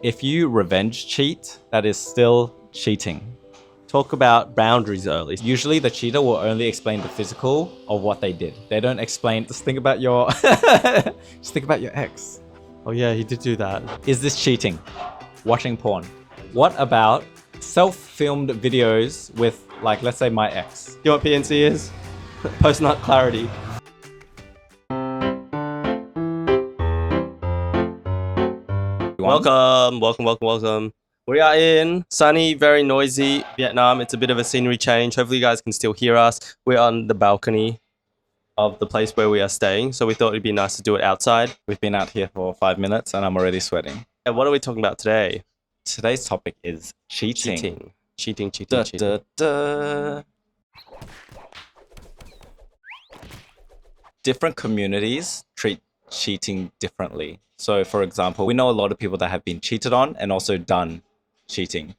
If you revenge cheat, that is still cheating. Talk about boundaries early. Usually the cheater will only explain the physical of what they did. They don't explain, just think about your ex. Oh yeah, he did do that. Is this cheating? Watching porn. What about self-filmed videos with, like, let's say my ex? You know what PNC is? Post-nut clarity. Welcome. We are in sunny, very noisy Vietnam. It's a bit of a scenery change. Hopefully you guys can still hear us. We're on the balcony of the place where we are staying, so we thought it'd be nice to do it outside. We've been out here for 5 minutes and I'm already sweating. And what are we talking about today? Today's topic is cheating. Cheating. Different communities treat cheating differently. So, for example, we know a lot of people that have been cheated on and also done cheating.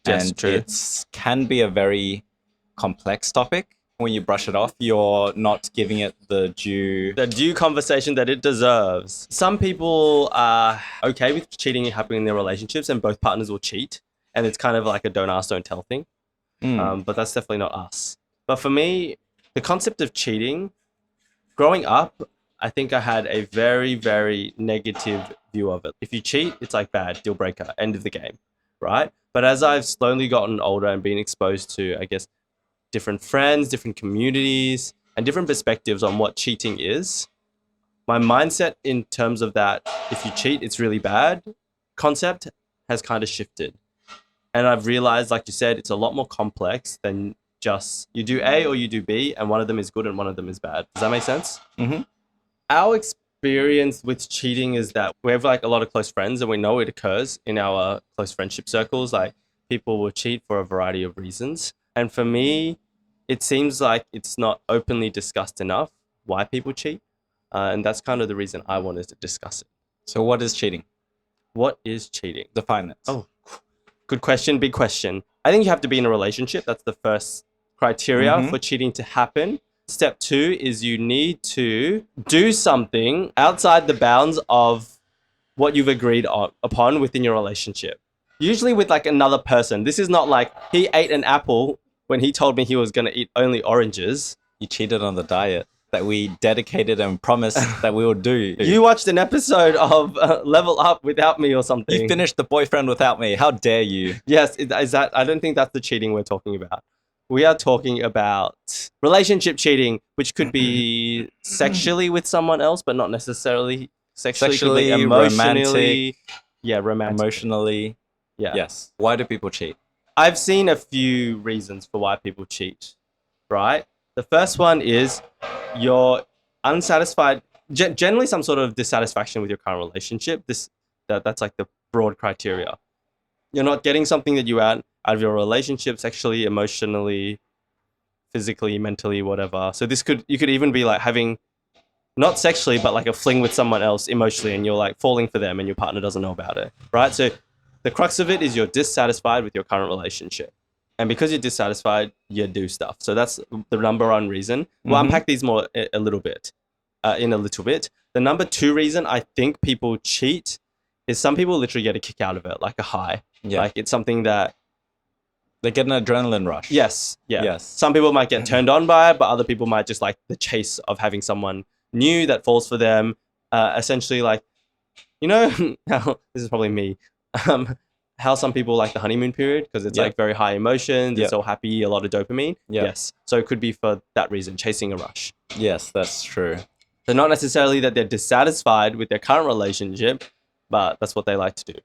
Yes, and true. It can be a very complex topic. When you brush it off, you're not giving it the due conversation that it deserves. Some people are okay with cheating happening in their relationships and both partners will cheat. And it's kind of like a don't ask, don't tell thing. But that's definitely not us. But for me, the concept of cheating, growing up, I think I had a very, very negative view of it. If you cheat, it's like bad, deal breaker, end of the game, right? But as I've slowly gotten older and been exposed to, I guess, different friends, different communities, and different perspectives on what cheating is, my mindset in terms of that, if you cheat, it's really bad, concept has kind of shifted. And I've realized, like you said, it's a lot more complex than just you do A or you do B, and one of them is good and one of them is bad. Does that make sense? Mm-hmm. Our experience with cheating is that we have like a lot of close friends and we know it occurs in our close friendship circles. Like people will cheat for a variety of reasons. And for me, it seems like it's not openly discussed enough why people cheat. And that's kind of the reason I wanted to discuss it. So what is cheating? What is cheating? Define it. Oh, good question. Big question. I think you have to be in a relationship. That's the first criteria for cheating to happen. Step 2 is you need to do something outside the bounds of what you've agreed upon within your relationship. Usually with like another person. This is not like he ate an apple when he told me he was going to eat only oranges. You cheated on the diet that we dedicated and promised that we would do. You watched an episode of Level Up without me or something. You finished The Boyfriend Without Me. How dare you? Yes, is that? I don't think that's the cheating we're talking about. We are talking about relationship cheating, which could be sexually with someone else, but not necessarily sexually. Could be emotionally, romantic. Yeah, romantic. Emotionally. Yeah. Yes. Why do people cheat? I've seen a few reasons for why people cheat, right? The first one is you're unsatisfied, generally some sort of dissatisfaction with your current relationship. That's like the broad criteria. You're not getting something that you out of your relationship, sexually, emotionally, physically, mentally, whatever. So you could even be like having, not sexually, but like a fling with someone else emotionally, and you're like falling for them and your partner doesn't know about it, right? So the crux of it is you're dissatisfied with your current relationship. And because you're dissatisfied, you do stuff. So that's the number one reason. We'll unpack these more in a little bit. The number 2 reason I think people cheat is some people literally get a kick out of it, like a high. Yeah. Like it's something that they get an adrenaline rush. Yes. Yeah. Yes. Some people might get turned on by it, but other people might just like the chase of having someone new that falls for them. Essentially, like, you know, this is probably me. How some people like the honeymoon period because it's like very high emotions, it's all happy, a lot of dopamine. Yes. So it could be for that reason, chasing a rush. Yes, that's true. So not necessarily that they're dissatisfied with their current relationship, but that's what they like to do.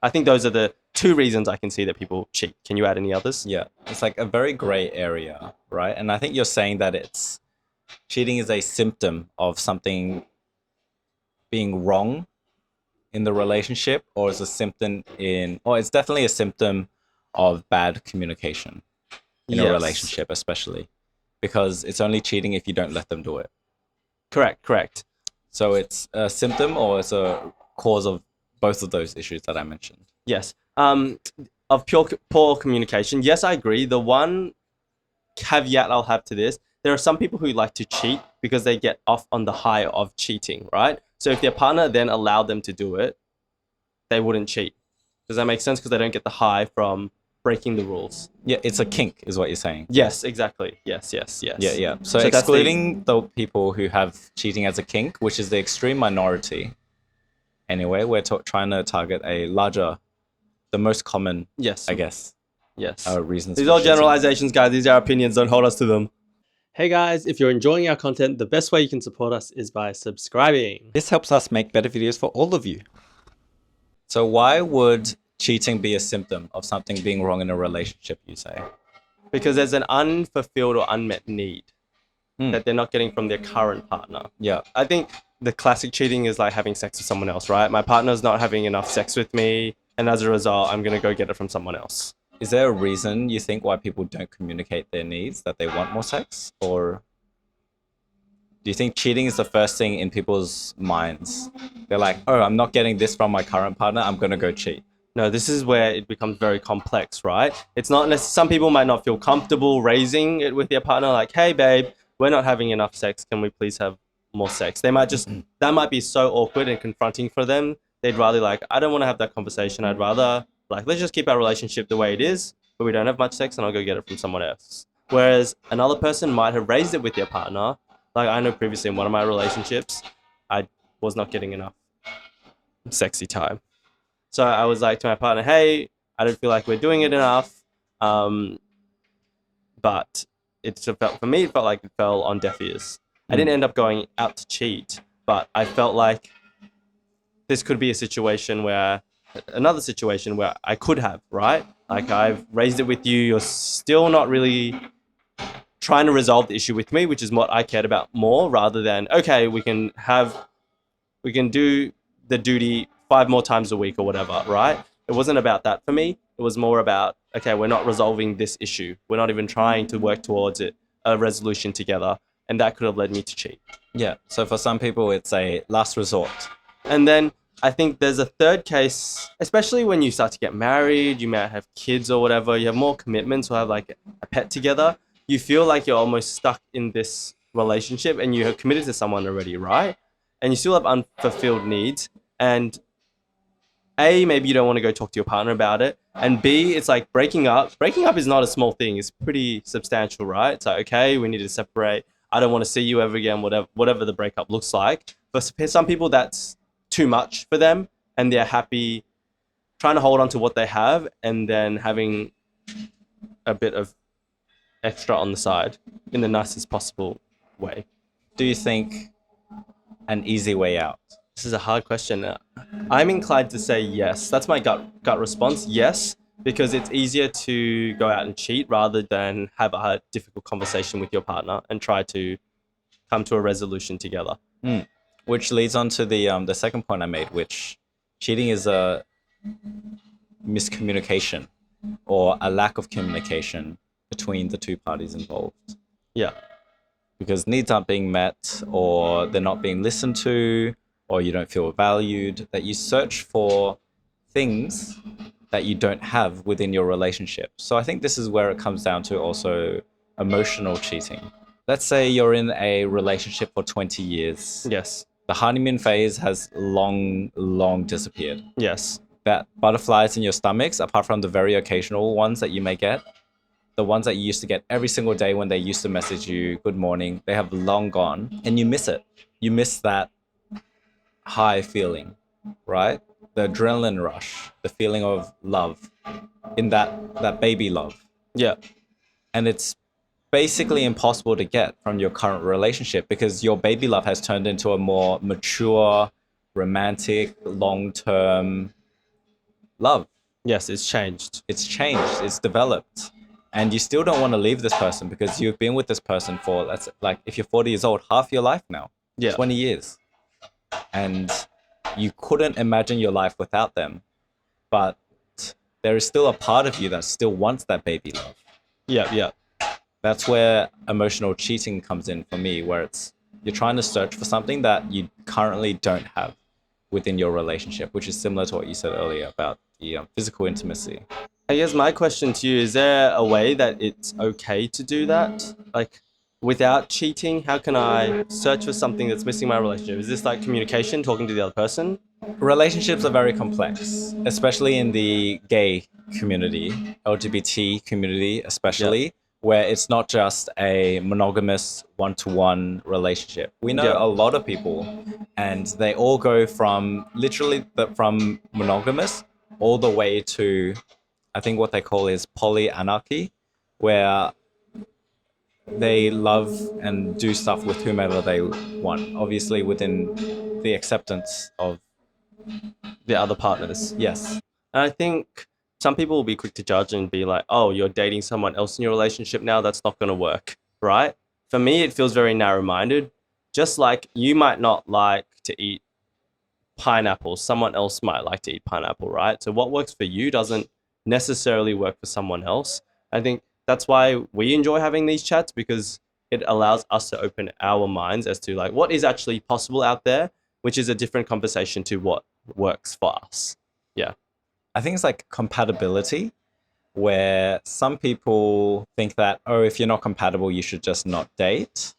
I think those are the 2 reasons I can see that people cheat. Can you add any others? Yeah. It's like a very gray area, right? And I think you're saying that cheating is a symptom of something being wrong in the relationship, or is it's definitely a symptom of bad communication in a relationship, especially because it's only cheating if you don't let them do it. Correct. So it's a symptom or it's a cause of both of those issues that I mentioned. Yes. Of poor communication. Yes, I agree. The one caveat I'll have to this, there are some people who like to cheat because they get off on the high of cheating, right? So if their partner then allowed them to do it, they wouldn't cheat. Does that make sense? Because they don't get the high from breaking the rules. Yeah, it's a kink, is what you're saying. Yes, exactly. Yes. Yeah. So that's excluding the people who have cheating as a kink, which is the extreme minority. Anyway, we're trying to target the most common, Yes. I guess, Yes. reasons. These for are all cheating. generalizations, guys. These are opinions. Don't hold us to them. Hey guys, if you're enjoying our content, the best way you can support us is by subscribing. This helps us make better videos for all of you. So why would cheating be a symptom of something being wrong in a relationship, you say? Because there's an unfulfilled or unmet need that they're not getting from their current partner. Yeah. I think the classic cheating is like having sex with someone else, right? My partner's not having enough sex with me, and as a result, I'm going to go get it from someone else. Is there a reason you think why people don't communicate their needs, that they want more sex? Or do you think cheating is the first thing in people's minds? They're like, oh, I'm not getting this from my current partner, I'm going to go cheat. No, this is where it becomes very complex, right? It's not necessarily, some people might not feel comfortable raising it with their partner, like, hey, babe, we're not having enough sex. Can we please have more sex? They might just, that might be so awkward and confronting for them. They'd rather like, I don't want to have that conversation. I'd rather like, let's just keep our relationship the way it is, but we don't have much sex and I'll go get it from someone else. Whereas another person might have raised it with their partner. Like I know previously in one of my relationships, I was not getting enough sexy time. So I was like to my partner, hey, I don't feel like we're doing it enough. But it felt, for me, it felt like it fell on deaf ears. I didn't end up going out to cheat, but I felt like this could be another situation where I could have, right? Like I've raised it with you, you're still not really trying to resolve the issue with me, which is what I cared about more, rather than, okay, we can do the duty 5 more times a week or whatever, right? It wasn't about that for me. It was more about, okay, we're not resolving this issue. We're not even trying to work towards a resolution together. And that could have led me to cheat. Yeah. So for some people, it's a last resort. And then I think there's a third case, especially when you start to get married, you might have kids or whatever, you have more commitments or have like a pet together. You feel like you're almost stuck in this relationship and you have committed to someone already, right? And you still have unfulfilled needs. And A, maybe you don't want to go talk to your partner about it. And B, it's like breaking up. Breaking up is not a small thing. It's pretty substantial, right? It's like, okay, we need to separate. I don't want to see you ever again, whatever the breakup looks like. For some people, that's too much for them. And they're happy trying to hold on to what they have and then having a bit of extra on the side in the nicest possible way. Do you think an easy way out? This is a hard question. I'm inclined to say yes. That's my gut response. Yes, because it's easier to go out and cheat rather than have a difficult conversation with your partner and try to come to a resolution together. Which leads on to the second point I made, which cheating is a miscommunication or a lack of communication between the two parties involved. Yeah. Because needs aren't being met, or they're not being listened to, or you don't feel valued, that you search for things that you don't have within your relationship. So I think this is where it comes down to also emotional cheating. Let's say you're in a relationship for 20 years. Yes. The honeymoon phase has long disappeared. Yes. That butterflies in your stomachs, apart from the very occasional ones that you may get, the ones that you used to get every single day when they used to message you, good morning, they have long gone, and you miss it. You miss that high feeling, right? The adrenaline rush, the feeling of love, in that baby love. Yeah. And it's basically impossible to get from your current relationship because your baby love has turned into a more mature, romantic, long-term love. Yes, it's changed. It's changed, it's developed. And you still don't want to leave this person because you've been with this person for, that's like, if you're 40 years old, half your life now. Yeah. 20 years. And you couldn't imagine your life without them. But there is still a part of you that still wants that baby love. Yeah. That's where emotional cheating comes in for me, where it's you're trying to search for something that you currently don't have within your relationship, which is similar to what you said earlier about the physical intimacy. I guess my question to you, is there a way that it's okay to do that? Like, without cheating, how can I search for something that's missing in my relationship? Is this like communication, talking to the other person? relationships are very complex, especially in the gay community, LGBT community, especially, where it's not just a monogamous one-to-one relationship. We know Yeah. a lot of people, and they all go from literally from monogamous all the way to, I think what they call is polyanarchy, where they love and do stuff with whomever they want, obviously within the acceptance of The other partners. yes. And I think some people will be quick to judge and be like, oh, you're dating someone else in your relationship now. That's not going to work. Right. For me, it feels very narrow minded. Just like you might not like to eat pineapple, someone else might like to eat pineapple. Right. So what works for you doesn't necessarily work for someone else. I think that's why we enjoy having these chats, because it allows us to open our minds as to like what is actually possible out there, which is a different conversation to what works for us. Yeah. I think it's like compatibility, where some people think that, oh, if you're not compatible, you should just not date.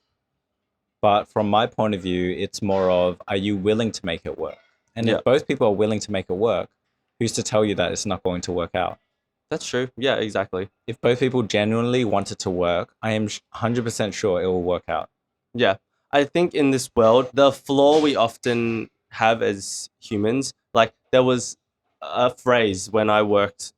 But from my point of view, it's more of, are you willing to make it work? And Yeah. if both people are willing to make it work, who's to tell you that it's not going to work out? That's true. Yeah, exactly. If both people genuinely want it to work, I am 100% sure it will work out. Yeah. I think in this world, the flaw we often have as humans, like there was a phrase when I worked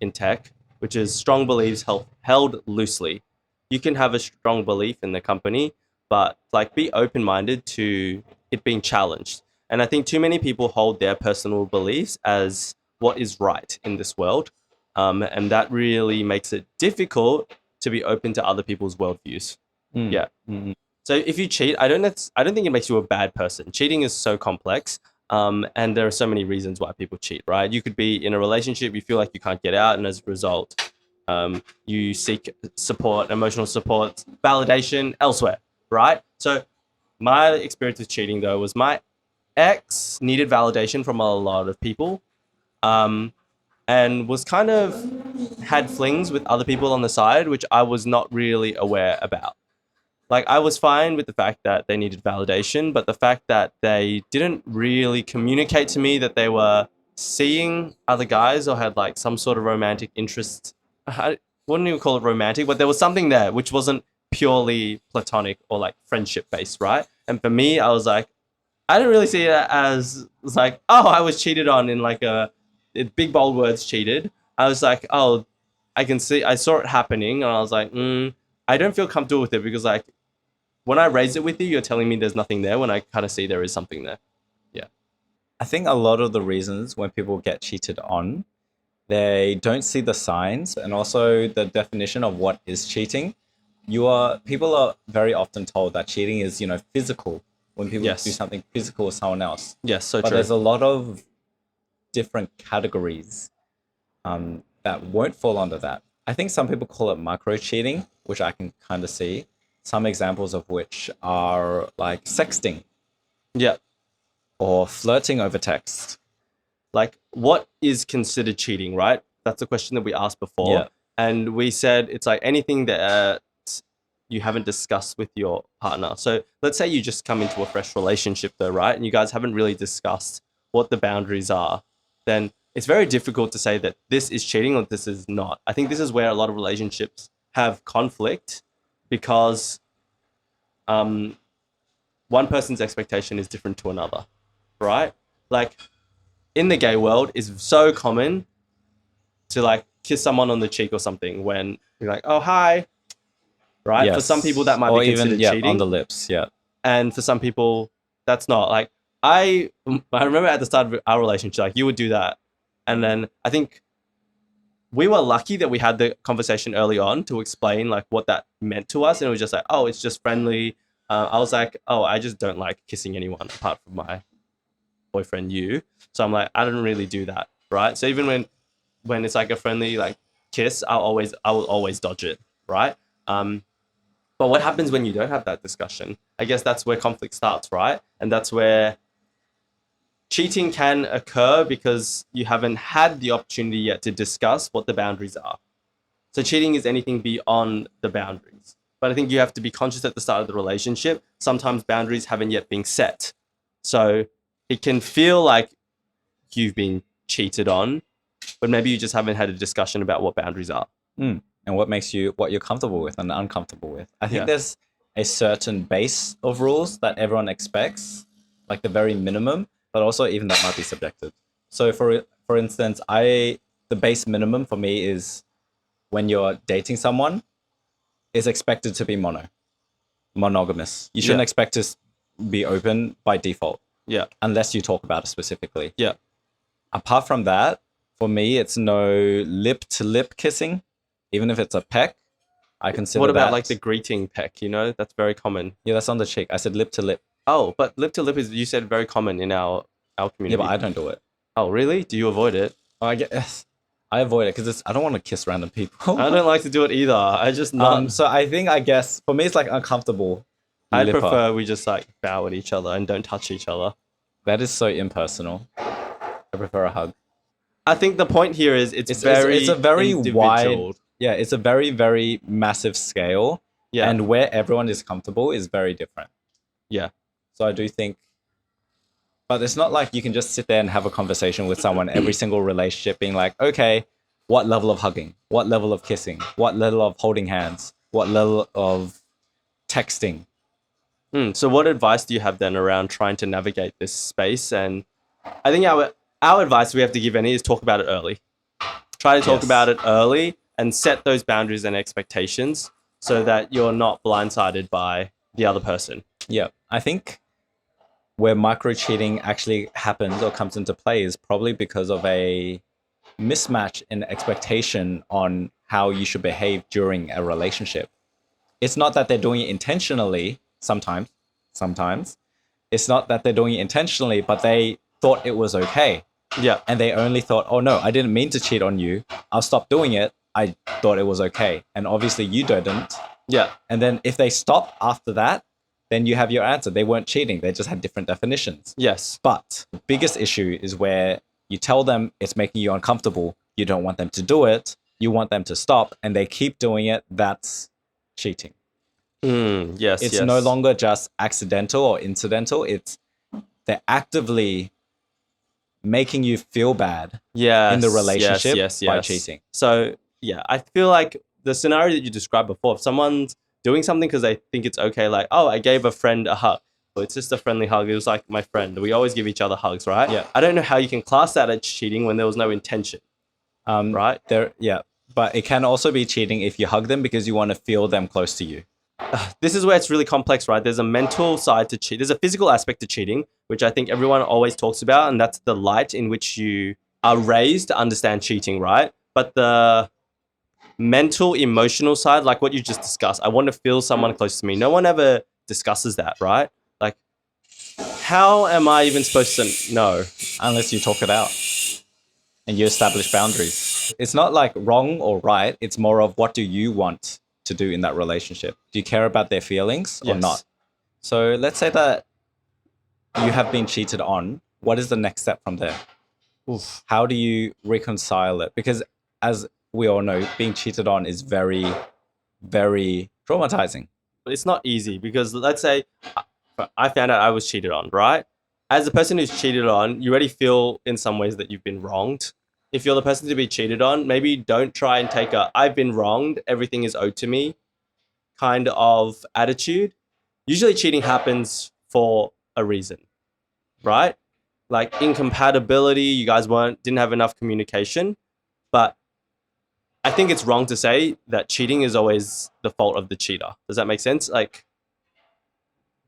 in tech, which is strong beliefs held loosely. You can have a strong belief in the company, but like be open minded to it being challenged. And I think too many people hold their personal beliefs as what is right in this world. And that really makes it difficult to be open to other people's worldviews. Yeah. Mm-hmm. So if you cheat, I don't think it makes you a bad person. Cheating is so complex. And there are so many reasons why people cheat, right? You could be in a relationship, you feel like you can't get out, and as a result, you seek support, emotional support, validation elsewhere, right? So my experience with cheating, though, was my ex needed validation from a lot of people, and was kind of had flings with other people on the side, which I was not really aware about. Like I was fine with the fact that they needed validation, but the fact that they didn't really communicate to me that they were seeing other guys or had like some sort of romantic interest. I wouldn't even call it romantic, but there was something there which wasn't purely platonic or like friendship based, right? And for me, I was like, I didn't really see it as like, oh, I was cheated on in like big bold words, cheated. I was like, oh, I saw it happening, and I was like, I don't feel comfortable with it because like when I raise it with you, you're telling me there's nothing there when I kind of see there is something there. Yeah. I think a lot of the reasons when people get cheated on, they don't see the signs and also the definition of what is cheating. People are very often told that cheating is, physical, when people Yes. do something physical with someone else. Yes, so But true. there's a lot of different categories that won't fall under that. I think some people call it micro cheating, which I can kind of see. Some examples of which are like sexting Yeah. or flirting over text. Like what is considered cheating, right? That's a question that we asked before. Yeah. And we said it's like anything that you haven't discussed with your partner. So let's say you just come into a fresh relationship though, right? And you guys haven't really discussed what the boundaries are. Then it's very difficult to say that this is cheating or this is not. I think this is where a lot of relationships have conflict because one person's expectation is different to another, right? Like in the gay world, it's so common to like kiss someone on the cheek or something when you're like, oh, hi, right? Yes. For some people, that might or be considered even, cheating. on the lips, yeah. And for some people, that's not. Like I remember at the start of our relationship, like you would do that. And then I think we were lucky that we had the conversation early on to explain like what that meant to us. And it was just like, oh, it's just friendly. I was like, oh, I just don't like kissing anyone apart from my boyfriend, you. So I'm like, I don't really do that, right? So even when it's like a friendly like kiss, I will always dodge it, right? But what happens when you don't have that discussion? I guess that's where conflict starts, right? And that's where cheating can occur because you haven't had the opportunity yet to discuss what the boundaries are. So cheating is anything beyond the boundaries. But I think you have to be conscious at the start of the relationship. Sometimes boundaries haven't yet been set. So it can feel like you've been cheated on, but maybe you just haven't had a discussion about what boundaries are. And what you're comfortable with and uncomfortable with. I think Yeah. there's a certain base of rules that everyone expects, like the very minimum, but also even that might be subjective. So for instance, the base minimum for me is when you're dating someone is expected to be monogamous. You shouldn't Yeah. expect to be open by default Yeah. unless you talk about it specifically. Yeah. Apart from that, for me, it's no lip to lip kissing, even if it's a peck. I consider What about that, like the greeting peck? You know, that's very common. yeah, that's on the cheek. I said lip to lip. Oh, but lip to lip is, you said, very common in our Yeah, community. but I don't do it. Oh, really? Do you avoid it? I guess I avoid it because I don't want to kiss random people. I don't like to do it either. I just not. So I guess for me it's like uncomfortable. I'd lipper. prefer we just like bow at each other and don't touch each other. That is so impersonal. I prefer a hug. I think the point here is it's a very individual. wide. Yeah, it's a very very massive scale. Yeah. And where everyone is comfortable is very different. Yeah. So I do think, but it's not like you can just sit there and have a conversation with someone every single relationship being like, okay, what level of hugging? What level of kissing? What level of holding hands? What level of texting? So what advice do you have then around trying to navigate this space? And I think our advice we have to give any is talk about it early. Try to talk Yes. about it early and set those boundaries and expectations so that you're not blindsided by the other person. Yeah, I think where micro cheating actually happens or comes into play is probably because of a mismatch in expectation on how you should behave during a relationship. It's not that they're doing it intentionally, sometimes. It's not that they're doing it intentionally, but they thought it was okay. Yeah. And they only thought, oh no, I didn't mean to cheat on you. I'll stop doing it. I thought it was okay. And obviously you didn't. Yeah. And then if they stop after that, then you have your answer. They weren't cheating. They just had different definitions. Yes. But the biggest issue is where you tell them it's making you uncomfortable. You don't want them to do it. You want them to stop and they keep doing it. That's cheating. Yes. It's yes. no longer just accidental or incidental. They're actively making you feel bad Yes, in the relationship yes. by cheating. So yeah, I feel like the scenario that you described before, if someone's doing something because they think it's okay, like, oh, I gave a friend a hug. Well, it's just a friendly hug. It was like my friend. We always give each other hugs, right? Yeah. I don't know how you can class that as cheating when there was no intention, right? Yeah. But it can also be cheating if you hug them because you want to feel them close to you. This is where it's really complex, right? There's a mental side to cheat. There's a physical aspect to cheating, which I think everyone always talks about, and that's the light in which you are raised to understand cheating, right? But the mental, emotional side, like what you just discussed, I want to feel someone close to me. No one ever discusses that, right? Like, how am I even supposed to know? Unless you talk it out and you establish boundaries. It's not like wrong or right. It's more of what do you want to do in that relationship? Do you care about their feelings or Yes. not? So let's say that you have been cheated on. What is the next step from there? Oof. How do you reconcile it? Because as we all know, being cheated on is very, very traumatizing. It's not easy because let's say I found out I was cheated on, right? As the person who's cheated on, you already feel in some ways that you've been wronged. If you're the person to be cheated on, maybe don't try and take a I've been wronged, everything is owed to me kind of attitude. Usually cheating happens for a reason, right? Like incompatibility, you guys didn't have enough communication. But I think it's wrong to say that cheating is always the fault of the cheater. Does that make sense? Like,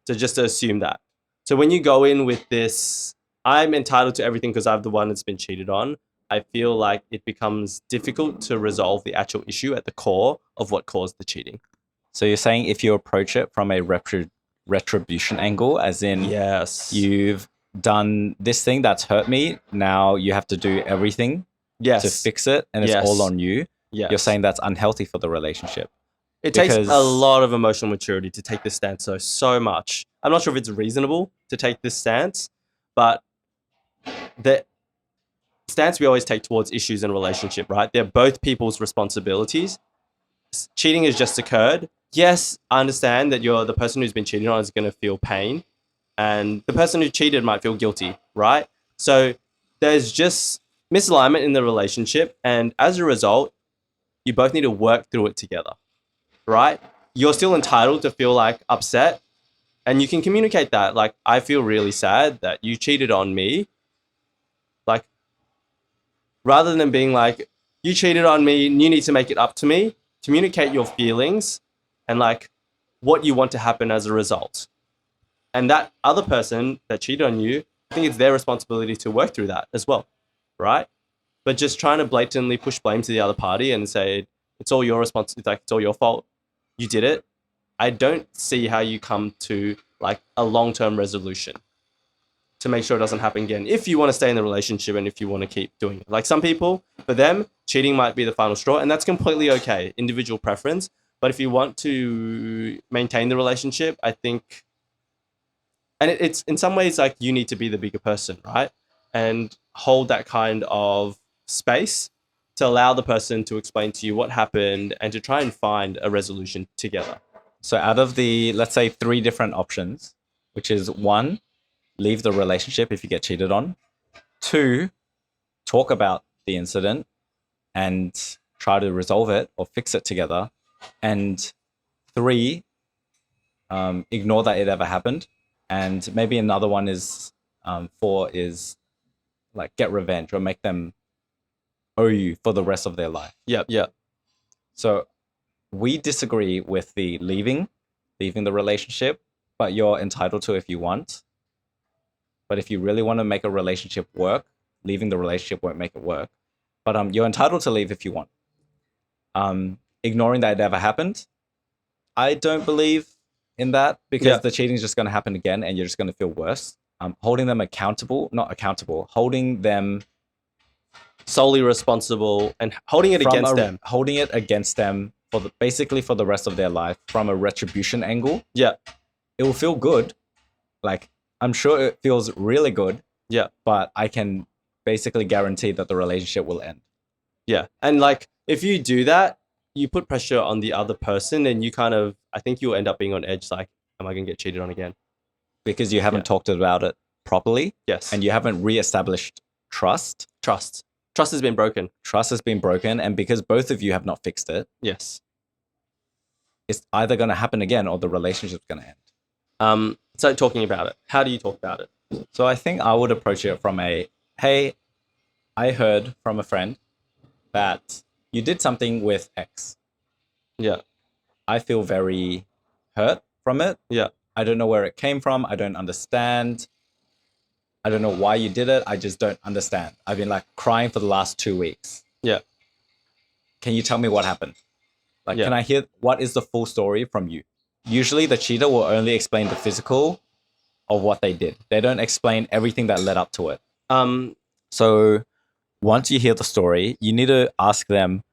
to assume that. So when you go in with this, I'm entitled to everything because I'm the one that's been cheated on, I feel like it becomes difficult to resolve the actual issue at the core of what caused the cheating. So you're saying if you approach it from a retribution angle, as in Yes. you've done this thing that's hurt me, now you have to do everything Yes. to fix it and it's Yes. all on you. Yes. You're saying that's unhealthy for the relationship. It takes because- a lot of emotional maturity to take this stance, so much. I'm not sure if it's reasonable to take this stance, but the stance we always take towards issues in a relationship, right? They're both people's responsibilities. Cheating has just occurred. Yes, I understand that the person who's been cheated on is going to feel pain, and the person who cheated might feel guilty, right? So there's just misalignment in the relationship, and as a result, you both need to work through it together, right? You're still entitled to feel like upset, and you can communicate that. Like, I feel really sad that you cheated on me. Like, rather than being like, you cheated on me, you need to make it up to me, communicate your feelings and like what you want to happen as a result. And that other person that cheated on you, I think it's their responsibility to work through that as well, right? But just trying to blatantly push blame to the other party and say, it's all your responsibility, like it's all your fault, you did it. I don't see how you come to like a long-term resolution to make sure it doesn't happen again. If you want to stay in the relationship and if you want to keep doing it. Like some people, for them, cheating might be the final straw, and that's completely okay, individual preference. But if you want to maintain the relationship, I think, and it's in some ways like you need to be the bigger person, right? And hold that kind of space to allow the person to explain to you what happened and to try and find a resolution together. So out of the, let's say, 3 different options, which is 1, leave the relationship if you get cheated on. 2, talk about the incident and try to resolve it or fix it together. And 3, ignore that it ever happened. And maybe another one is 4 is like get revenge or make them owe you for the rest of their life. Yeah. So we disagree with the leaving the relationship, but you're entitled to if you want. But if you really want to make a relationship work, leaving the relationship won't make it work. But you're entitled to leave if you want. Ignoring that it ever happened, I don't believe in that because the cheating is just going to happen again and you're just going to feel worse. Holding them holding them Solely responsible and holding it against them. Holding it against them basically for the rest of their life from a retribution angle. Yeah. It will feel good. Like, I'm sure it feels really good. Yeah. But I can basically guarantee that the relationship will end. Yeah. And like, if you do that, you put pressure on the other person and you kind of, I think you'll end up being on edge. Like, am I going to get cheated on again? Because you haven't talked about it properly. Yes. And you haven't reestablished trust. Trust has been broken. Trust has been broken. And because both of you have not fixed it. Yes. It's either going to happen again or the relationship's going to end. So talking about it, how do you talk about it? So I think I would approach it from hey, I heard from a friend that you did something with X. Yeah. I feel very hurt from it. Yeah. I don't know where it came from. I don't understand. I don't know why you did it. I just don't understand. I've been like crying for the last 2 weeks. Yeah. Can you tell me what happened? Like, can I hear what is the full story from you? Usually the cheater will only explain the physical of what they did. They don't explain everything that led up to it. So once you hear the story, you need to ask them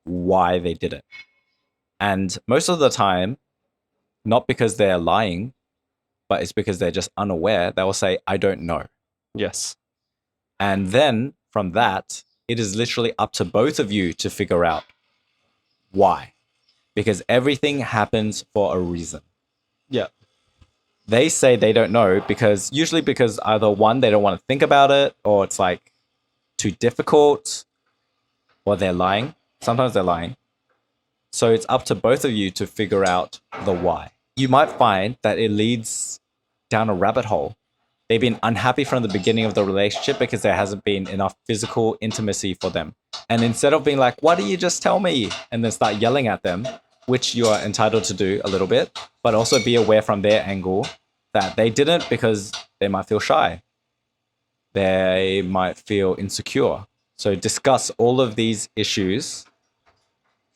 why they did it. And most of the time, not because they're lying, but it's because they're just unaware. They will say, I don't know. Yes. And then from that, it is literally up to both of you to figure out why. Because everything happens for a reason. Yeah. They say they don't know because either 1, they don't want to think about it, or it's like too difficult, or they're lying. Sometimes they're lying. So it's up to both of you to figure out the why. You might find that it leads down a rabbit hole. They've been unhappy from the beginning of the relationship because there hasn't been enough physical intimacy for them. And instead of being like, why do you just tell me? And then start yelling at them, which you are entitled to do a little bit, but also be aware from their angle that they didn't because they might feel shy. They might feel insecure. So discuss all of these issues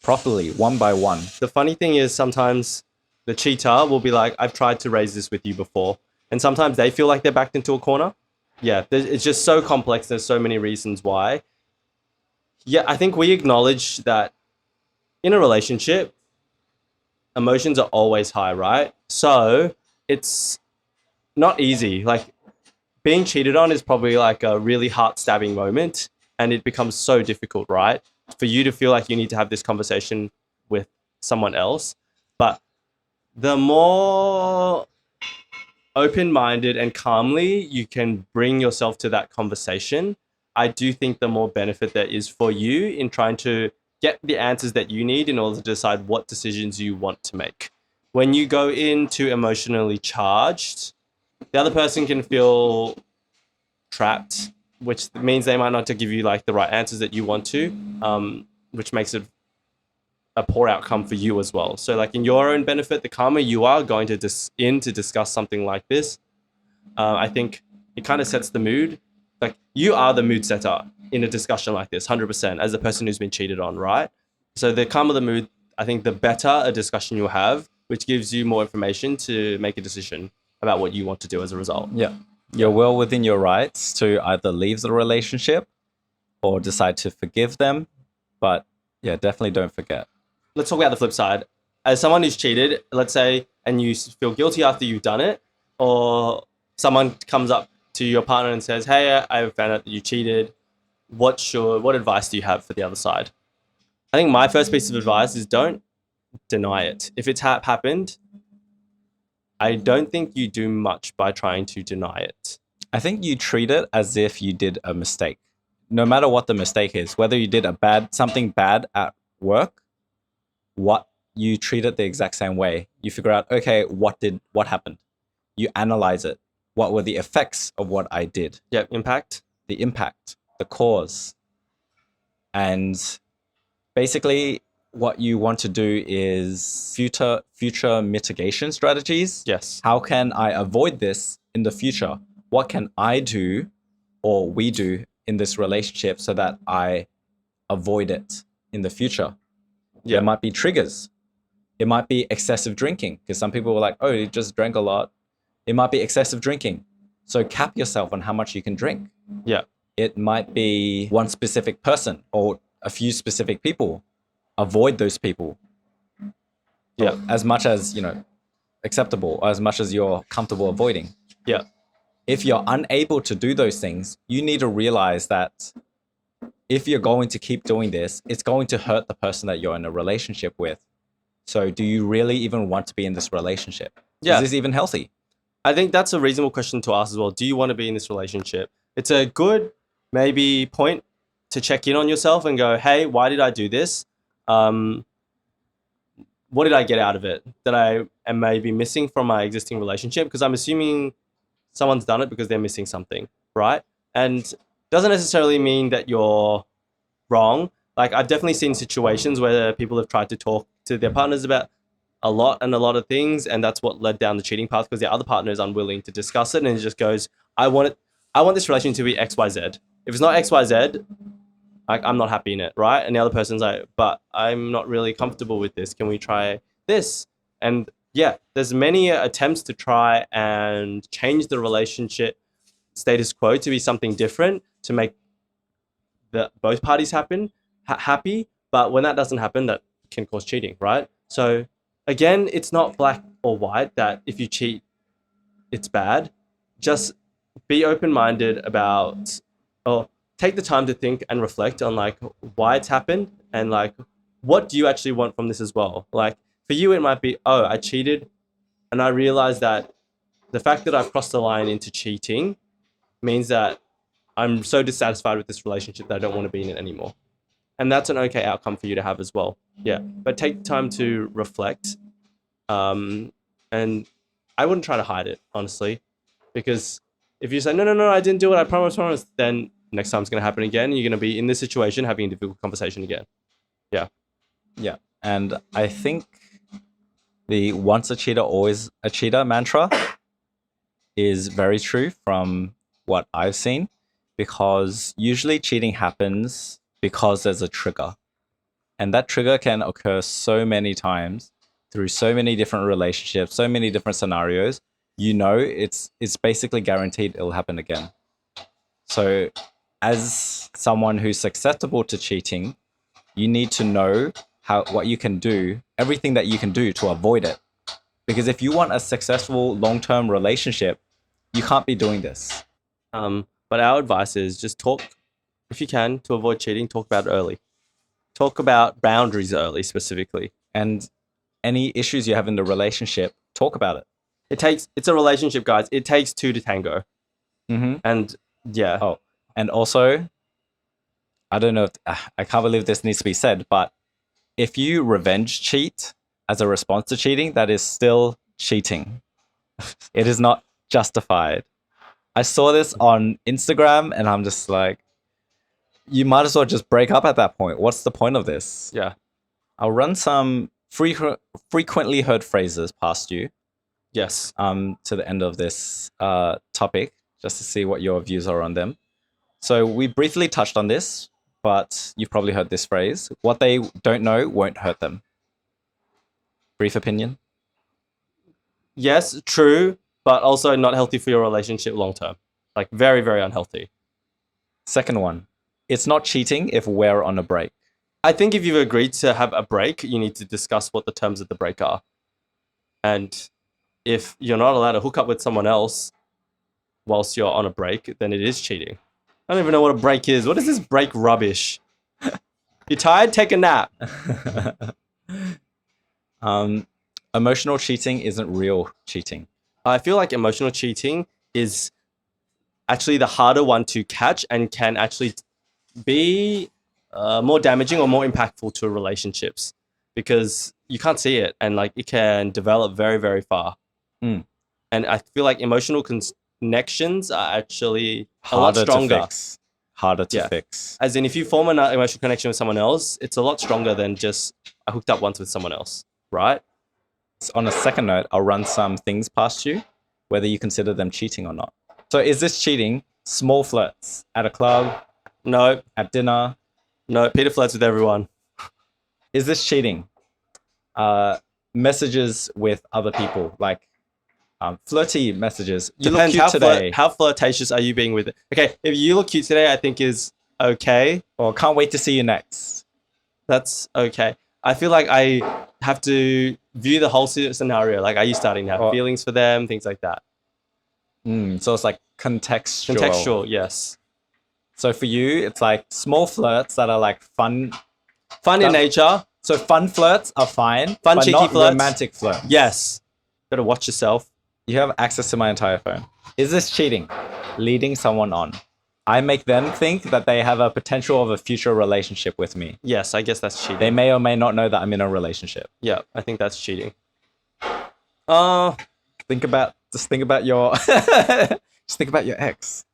properly, one by one. The funny thing is sometimes the cheater will be like, I've tried to raise this with you before. And sometimes they feel like they're backed into a corner. Yeah, it's just so complex. There's so many reasons why. Yeah, I think we acknowledge that in a relationship, emotions are always high, right? So it's not easy. Like, being cheated on is probably like a really heart-stabbing moment, and it becomes so difficult, right? For you to feel like you need to have this conversation with someone else. But the more open-minded and calmly you can bring yourself to that conversation, I do think the more benefit there is for you in trying to get the answers that you need in order to decide what decisions you want to make. When you go in too emotionally charged, the other person can feel trapped, which means they might not to give you like the right answers that you want to, which makes it a poor outcome for you as well. So like in your own benefit, the calmer you are going to discuss something like this, I think it kind of sets the mood. Like you are the mood setter in a discussion like this, 100%, as the person who's been cheated on, right? So the calmer the mood, I think the better a discussion you'll have, which gives you more information to make a decision about what you want to do as a result. Yeah. You're well within your rights to either leave the relationship or decide to forgive them. But yeah, definitely don't forget. Let's talk about the flip side. As someone who's cheated, let's say, and you feel guilty after you've done it, or someone comes up to your partner and says, hey, I found out that you cheated. What advice do you have for the other side? I think my first piece of advice is don't deny it. If it's happened, I don't think you do much by trying to deny it. I think you treat it as if you did a mistake. No matter what the mistake is, whether you did something bad at work, you treat it the exact same way. You figure out, okay, what happened? You analyze it. What were the effects of what I did? Yeah, impact. The impact, the cause. And basically what you want to do is future mitigation strategies. Yes. How can I avoid this in the future? What can I do or we do in this relationship so that I avoid it in the future? Yeah. There might be triggers. It might be excessive drinking because some people were like, oh, you just drank a lot. It might be excessive drinking. So cap yourself on how much you can drink. Yeah. It might be one specific person or a few specific people. Avoid those people. Yeah. As much as, acceptable, or as much as you're comfortable avoiding. Yeah. If you're unable to do those things, you need to realize that if you're going to keep doing this, it's going to hurt the person that you're in a relationship with. So do you really even want to be in this relationship? Yeah. Is this even healthy? I think that's a reasonable question to ask as well. Do you want to be in this relationship? It's a good maybe point to check in on yourself and go, hey, why did I do this? What did I get out of it that I am maybe missing from my existing relationship? Because I'm assuming someone's done it because they're missing something, right? And doesn't necessarily mean that you're wrong. Like I've definitely seen situations where people have tried to talk to their partners about a lot of things, and that's what led down the cheating path because the other partner is unwilling to discuss it, and it just goes, I want this relationship to be XYZ. If it's not XYZ, like I'm not happy in it, right? And the other person's like, but I'm not really comfortable with this. Can we try this? And yeah, there's many attempts to try and change the relationship status quo to be something different to make both parties happy. But when that doesn't happen, that can cause cheating, right? So again, it's not black or white that if you cheat, it's bad. Just be open-minded about, or take the time to think and reflect on like why it's happened and like what do you actually want from this as well. Like for you, it might be, oh, I cheated and I realized that the fact that I've crossed the line into cheating means that I'm so dissatisfied with this relationship that I don't want to be in it anymore. And that's an okay outcome for you to have as well. Yeah. But take time to reflect. And I wouldn't try to hide it, honestly, because if you say, no, I didn't do it, I promise, then next time it's going to happen again. You're going to be in this situation having a difficult conversation again. Yeah. Yeah. And I think the once a cheater, always a cheater mantra is very true from what I've seen, because usually cheating happens because there's a trigger. And that trigger can occur so many times through so many different relationships, so many different scenarios. It's basically guaranteed it'll happen again. So as someone who's susceptible to cheating, you need to know what you can do, everything that you can do to avoid it. Because if you want a successful long-term relationship, you can't be doing this. But our advice is just talk, if you can, to avoid cheating, talk about it early. Talk about boundaries early, specifically. And any issues you have in the relationship, talk about it. It's a relationship, guys. It takes two to tango. Mm-hmm. And yeah. Oh, and also, I don't know. I can't believe this needs to be said, but if you revenge cheat as a response to cheating, that is still cheating. It is not justified. I saw this on Instagram, and I'm just like, you might as well just break up at that point. What's the point of this? Yeah. I'll run some frequently heard phrases past you. Yes. To the end of this topic, just to see what your views are on them. So we briefly touched on this, but you've probably heard this phrase: "What they don't know won't hurt them." Brief opinion? Yes, true, but also not healthy for your relationship long term. Like very, very unhealthy. Second one: it's not cheating if we're on a break. I think if you've agreed to have a break, you need to discuss what the terms of the break are. And if you're not allowed to hook up with someone else whilst you're on a break, then it is cheating. I don't even know what a break is. What is this break rubbish? You're tired? Take a nap. Emotional cheating isn't real cheating. I feel like emotional cheating is actually the harder one to catch and can actually be more damaging or more impactful to relationships because you can't see it and like it can develop very, very far. Mm. And I feel like emotional connections are actually a lot stronger. Harder to fix. As in, if you form an emotional connection with someone else, it's a lot stronger than just I hooked up once with someone else, right? On a second note, I'll run some things past you, whether you consider them cheating or not. So is this cheating? Small flirts at a club? No. At dinner? No. Peter flirts with everyone. Is this cheating? Messages with other people, like flirty messages. You Depends look cute today. how flirtatious are you being with it? Okay, if you look cute today, I think is okay. Or can't wait to see you next. That's okay. I feel like I have to view the whole scenario. Like, are you starting to have feelings for them? Things like that. So it's like contextual. Contextual, yes. So for you, it's like small flirts that are like fun. Fun in nature. So fun flirts are fine. Fun, but cheeky not flirts. Romantic flirts. Yes. Better watch yourself. You have access to my entire phone. Is this cheating? Leading someone on. I make them think that they have a potential of a future relationship with me. Yes, I guess that's cheating. They may or may not know that I'm in a relationship. Yeah, I think that's cheating. Think about your just think about your ex.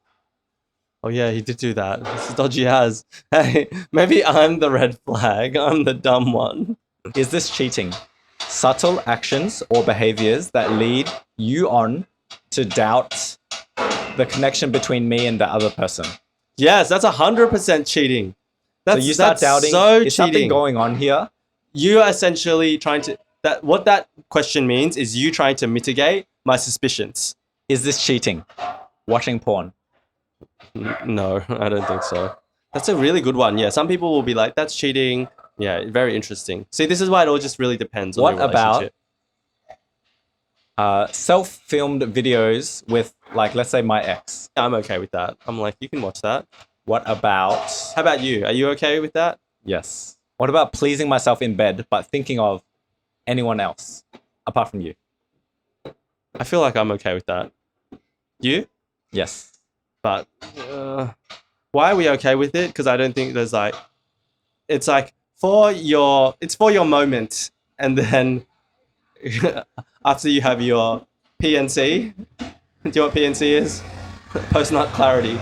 Oh yeah, he did do that. This is dodgy as. Hey, maybe I'm the red flag. I'm the dumb one. Is this cheating? Subtle actions or behaviors that lead you on to doubt the connection between me and the other person. Yes, that's 100% cheating. So you start doubting, so is something going on here? You are essentially trying to, what that question means is you trying to mitigate my suspicions. Is this cheating? Watching porn? No, I don't think so. That's a really good one. Yeah, some people will be like, that's cheating. Yeah, very interesting. See, this is why it all just really depends on your relationship. What about self-filmed videos with, like, let's say my ex? I'm okay with that. I'm like, you can watch that. What about... How about you? Are you okay with that? Yes. What about pleasing myself in bed, but thinking of anyone else, apart from you? I feel like I'm okay with that. You? Yes. But why are we okay with it? Because I don't think there's like... It's like, it's for your moment. And then after you have your PNC, do you know what PNC is? Post-nut clarity.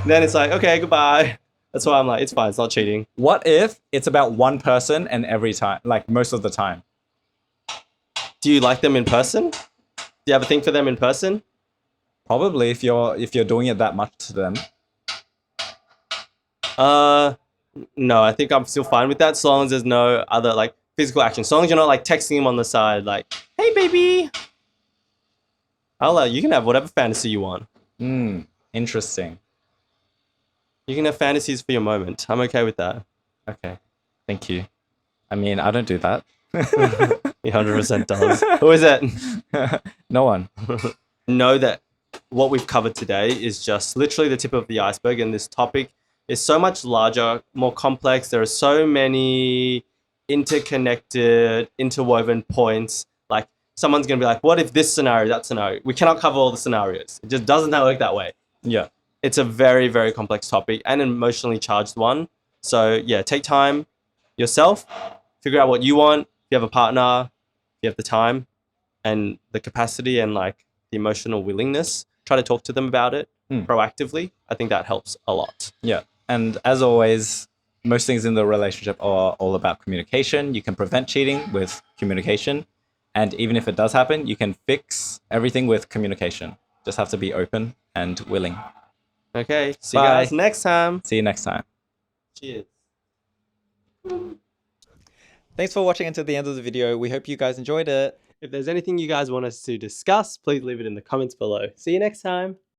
Then it's like, okay, goodbye. That's why I'm like, it's fine, it's not cheating. What if it's about one person and every time, like most of the time? Do you like them in person? Do you have a thing for them in person? Probably if you're doing it that much to them. No, I think I'm still fine with that, so long as there's no other like physical action. So long as you're not like texting him on the side, like, hey baby. You can have whatever fantasy you want. Interesting. You can have fantasies for your moment. I'm okay with that. Okay. Thank you. I mean, I don't do that. He 100% does. Who is it? No one. Know that what we've covered today is just literally the tip of the iceberg, and this topic is so much larger, more complex. There are so many interconnected, interwoven points. Like, someone's going to be like, what if this scenario, that scenario? We cannot cover all the scenarios. It just doesn't work that way. Yeah. It's a very, very complex topic and an emotionally charged one. So yeah, take time yourself, figure out what you want. If you have a partner, if you have the time and the capacity and like the emotional willingness, try to talk to them about it proactively. I think that helps a lot. Yeah. And as always, most things in the relationship are all about communication. You can prevent cheating with communication. And even if it does happen, you can fix everything with communication. Just have to be open and willing. Okay. See you Bye. guys next time. See you next time. Cheers. Thanks for watching until the end of the video. We hope you guys enjoyed it. If there's anything you guys want us to discuss, please leave it in the comments below. See you next time.